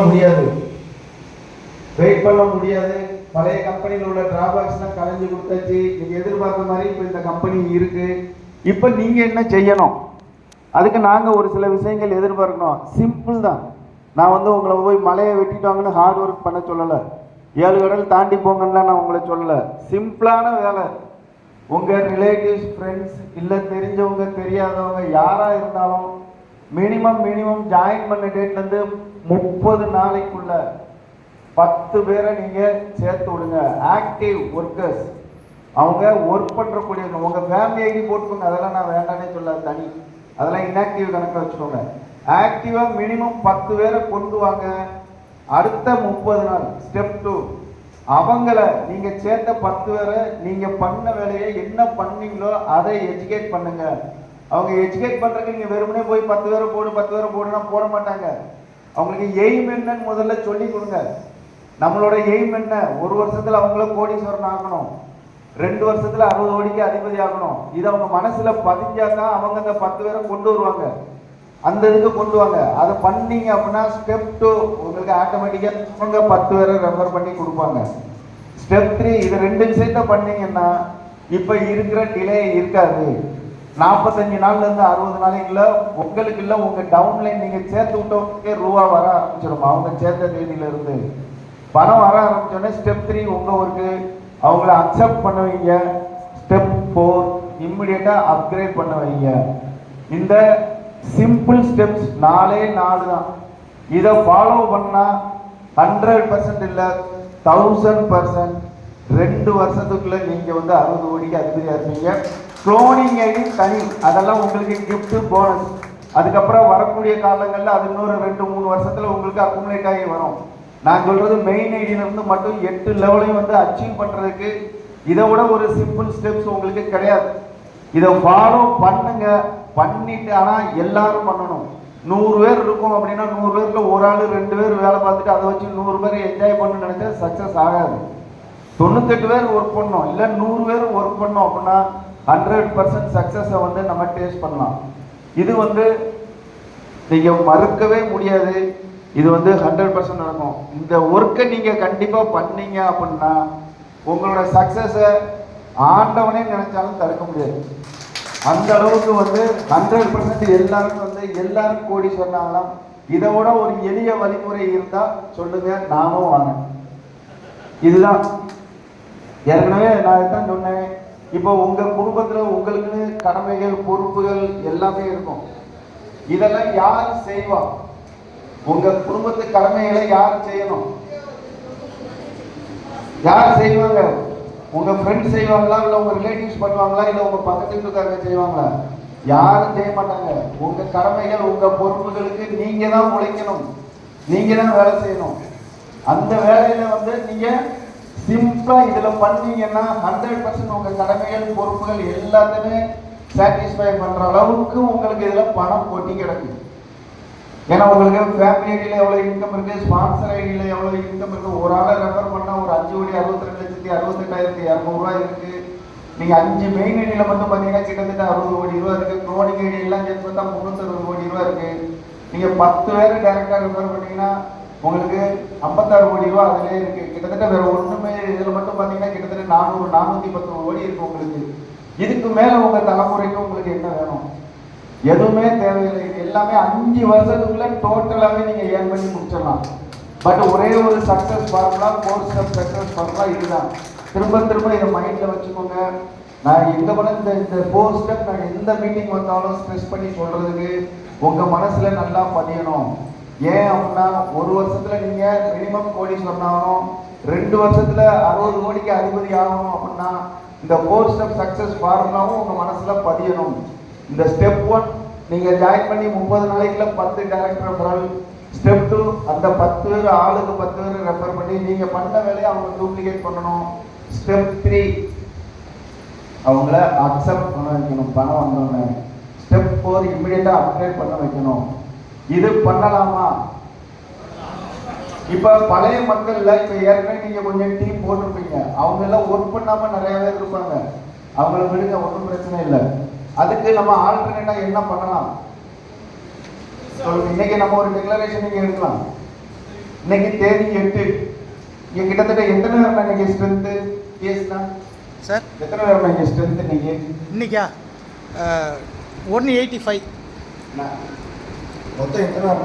முடியாது, வெயிட் பண்ண முடியாது. பழைய கம்பெனியில் உள்ள டிராபேக்ஸ்லாம் கலைஞ்சு கொடுத்தாச்சு. நீங்க எதிர்பார்த்த மாதிரி இப்போ இந்த கம்பெனி இருக்கு. இப்போ நீங்க என்ன செய்யணும்? அதுக்கு நாங்கள் ஒரு சில விஷயங்கள் எதிர்பார்க்கணும். சிம்பிள் தான். நான் உங்களை போய் மலையை வெட்டிட்டாங்கன்னு ஹார்ட் ஒர்க் பண்ண சொல்லலை, 7 கடல் தாண்டி போங்கன்னா நான் உங்களை சொல்லலை. சிம்பிளான வேலை. உங்கள் ரிலேட்டிவ்ஸ், ஃப்ரெண்ட்ஸ், இல்லை தெரிஞ்சவங்க தெரியாதவங்க யாராக இருந்தாலும் மினிமம் ஜாயின் பண்ண டேட்லேருந்து 30 நாளைக்குள்ள 10 பேரை நீங்கள் சேர்த்து விடுங்க. ஆக்டிவ் ஒர்க்கர்ஸ், அவங்க ஒர்க் பண்ணுறக்கூடியவங்க. உங்கள் ஃபேமிலி ஐடி போட்டுக்கோங்க, அதெல்லாம் நான் வேண்டானே சொல்ல, தனி, அதெல்லாம் இன்ஆக்டிவ் கணக்கில் வச்சுக்கோங்க. ஆக்டிவாக மினிமம் 10 பேரை கொண்டு வாங்க. அடுத்த 30 நாள் ஸ்டெப் 2, அவங்கள நீங்கள் சேர்த்த 10 பேரை நீங்கள் பண்ண வேலையை என்ன பண்ணீங்களோ அதை எஜுகேட் பண்ணுங்க. அவங்க எஜுகேட் பண்ணுறதுக்கு நீங்கள் வெறுமனே போய் 10 பேரை போடு 10 பேரை போடுனா போட மாட்டாங்க. அவங்களுக்கு எய்ம் என்னன்னு முதல்ல சொல்லி கொடுங்க. நம்மளோட எய்ம் என்ன? 1 வருஷத்துல அவங்கள கோடீஸ்வரன் ஆகணும், 2 வருஷத்துல 60 கோடிக்கு அதிபதி ஆகணும். இது அவங்க மனசுல பதிஞ்சாதான் அவங்க அந்த 10 பேரை கொண்டு வருவாங்க, அந்த இதுக்கு கொண்டு வாங்க. அதை பண்ணீங்க அப்படின்னா ஸ்டெப் 2 உங்களுக்கு ஆட்டோமேட்டிக்கா அவங்க 10 பேரை ரெஃபர் பண்ணி கொடுப்பாங்க. ஸ்டெப் 3, இது 2 விஷயத்த பண்ணீங்கன்னா இப்ப இருக்கிற டிலே இருக்காது. 45 நாள்ல இருந்து 60 நாளைக்குள்ள உங்களுக்கு இல்ல, உங்க டவுன்லைன் நீங்க சேர்த்து விட்டவங்க ரூபா வர ஆரம்பிச்சிடும். அவங்க சேர்த்த தேதியில இருந்து பணம் வர ஆரம்பிச்சோடனே ஸ்டெப் 3 உங்க ஒர்க்கு, அவங்கள அக்செப்ட் பண்ண வைங்க. ஸ்டெப் 4 இம்மிடியட்டா அப்கிரேட் பண்ண வைங்க. இந்த சிம்பிள் ஸ்டெப்ஸ் 4 தான். இதை ஃபாலோ பண்ணா 100% இல்ல 1000% 2 வருஷத்துக்குள்ள நீங்க 60 கோடிக்கு அதிபதியா இருப்பீங்க. குளோனிங் ஐடி தனி, அதெல்லாம் உங்களுக்கு கிஃப்ட் போனஸ். அதுக்கப்புறம் வரக்கூடிய காலங்களில் அது இன்னொரு 2-3 வருஷத்துல உங்களுக்கு அக்குமுலேட் ஆகி வரும். நான் சொல்றது மெயின் ஐடியில இருந்து மட்டும் 8 லெவலையும் அச்சீவ் பண்றதுக்கு இதை விட ஒரு சிம்பிள் ஸ்டெப்ஸ் உங்களுக்கு கிடையாது. இதை ஃபாலோ பண்ணுங்க. பண்ணிட்டு ஆனா எல்லாரும் பண்ணணும். 100 பேர் இருக்கும் அப்படின்னா 100 பேர்ல ஒரு ஆள் 2 பேர் வேலை பார்த்துட்டு அதை வச்சு 100 பேர் என்ஜாய் பண்ணு நினைச்சா சக்சஸ் ஆகாது. 98 பேர் ஒர்க் பண்ணோம், இல்ல 100 பேர் ஒர்க் பண்ணோம் அப்படின்னா 100% சக்சஸை நம்ம டேஸ்ட் பண்ணலாம். இது நீங்க மறுக்கவே முடியாது. இது 100% நடக்கும். இந்த ஒர்க்கை நீங்க கண்டிப்பா பண்ணீங்க அப்படின்னா உங்களோட சக்சஸை ஆண்டவனே நினைச்சாலும் தடுக்க முடியாது. அந்த அளவுக்கு 100% எல்லாரும் எல்லாரும் கோடி சொன்னாங்களாம். இதை விட ஒரு எளிய வழிமுறை இருந்தா சொல்லுங்க, நானும் வாங்க. இதுதான் ஏற்கனவே நான் இதான் சொன்னேன். இப்போ உங்க குடும்பத்துல உங்களுக்குன்னு கடமைகள், பொறுப்புகள் எல்லாமே இருக்கும். இதெல்லாம் யார் செய்வா? உங்க குடும்பத்து கடமைகளை யார் செய்யணும்? யார் செய்வாங்க? உங்க ஃப்ரெண்ட்ஸ் செய்வாங்களா, இல்ல உங்க ரிலேட்டிவ்ஸ் பண்ணுவாங்களா, இல்ல உங்க பக்கத்து வீட்டுக்காரங்க செய்வாங்களா? யாரும் செய்ய மாட்டாங்க. உங்க கடமைகள், உங்க பொறுப்புகளுக்கு நீங்க தான் உழைக்கணும், நீங்க தான் வேலை செய்யணும். அந்த வேலையில நீங்க சிம்பிளா இதுல பண்ணீங்கன்னா 100% உங்க கடமைகள், பொறுப்புகள் எல்லாத்தையுமே சாட்டிஸ்ஃபை பண்ற அளவுக்கு உங்களுக்கு இதுல பணம் கொட்டி கிடக்கு. ஏன்னா உங்களுக்கு ஃபேமிலி ஐடியில் எவ்வளோ இன்கம் இருக்குது, ஸ்பான்சர் ஐடியில் எவ்வளோ இன்கம் இருக்குது. ஒரு ஆளை ரெஃபர் பண்ணால் ஒரு 5,62,68,200 இருக்குது. நீங்கள் 5 மெயின் ஐடியில் மட்டும் பார்த்தீங்கன்னா கிட்டத்தட்ட 60 கோடி ரூபா இருக்குது. குரோனிக் ஐடி எல்லாம் சேர்த்து பார்த்தா 360 கோடி ரூபா இருக்குது. நீங்கள் 10 பேர் டைரெக்டாக ரெஃபர் பண்ணிங்கன்னா உங்களுக்கு 56 கோடி ரூபா அதிலே இருக்குது. கிட்டத்தட்ட வேறு ஒன்றுமே இதில் மட்டும் பார்த்தீங்கன்னா கிட்டத்தட்ட 410 கோடி இருக்குது உங்களுக்கு. இதுக்கு மேலே உங்கள் தலைமுறைக்கு உங்களுக்கு என்ன வேணும்? எதுவுமே தேவையில்லை. எல்லாமே 5 வருஷத்துக்குள்ள டோட்டலாவே நீங்க ஏர்ன் பண்ணி முடிச்சிடலாம். பட் ஒரே ஒரு success formula, 4 step success formula இதுதான். திரும்ப இதை மைண்ட்ல வச்சுக்கோங்க. நான் எங்க போன இந்த 4 ஸ்டெப் நான் எந்த மீட்டிங் வந்தாலும் ஸ்ட்ரெஸ் பண்ணி சொல்றதுக்கு உங்க மனசுல நல்லா பதியணும். ஏன் அப்படின்னா 1 வருஷத்துல நீங்க மினிமம் கோடீஸ்வரன் ஆகணும், 2 வருஷத்துல 60 கோடிக்கு அதிபதி ஆகணும் அப்படின்னா இந்த 4 ஸ்டெப் சக்சஸ் ஃபார்முலாவும் உங்க மனசுல பதியணும். இந்த ஸ்டெப் 1 நீங்க ஜாயின் பண்ணி 30 நாளைக்குள்ள 10 டைரக்ட் ரெஃபரல். ஸ்டெப் 2 அந்த 10 பேர் ஆளுக்கு 10 பேர் ரெஃபர் பண்ணி நீங்க பண்ண வேலையை அவங்க டூப்ளிகேட் பண்ணணும். ஸ்டெப் 3 அவங்கள அக்செப்ட் பண்ண வைக்கணும் பணம் வந்தோடனே. ஸ்டெப் 4 இமிடியேட்டா அப்கிரேட் பண்ண வைக்கணும். இது பண்ணலாமா? இப்ப பழைய மக்கள்ல இப்ப ஏற்கனவே நீங்க கொஞ்சம் டீம் போட்டிருப்பீங்க, அவங்க எல்லாம் ஒர்க் பண்ணாம நிறைய பேர் இருப்பாங்க. அவங்கள விடுங்க, ஒன்றும் பிரச்சனை இல்லை. அதுக்கு நம்ம ஆல்டர்னேட்டா என்ன பண்ணலாம்? இன்னைக்கு நம்ம ஒரு டிக்ளரேஷன் நீங்க எடுக்கலாம். இன்னைக்கு தேதி 8. இங்க கிட்டத்தட்ட எத்தனை பேர் இன்னைக்கு ஸ்ட்ரென்த்து கேஸ்னா சார் எத்தனை பேர் இன்னைக்கு ஸ்ட்ரென்த் இன்னைக்கு? இன்னைக்கா 185. மொத்தம் எத்தனை பேர்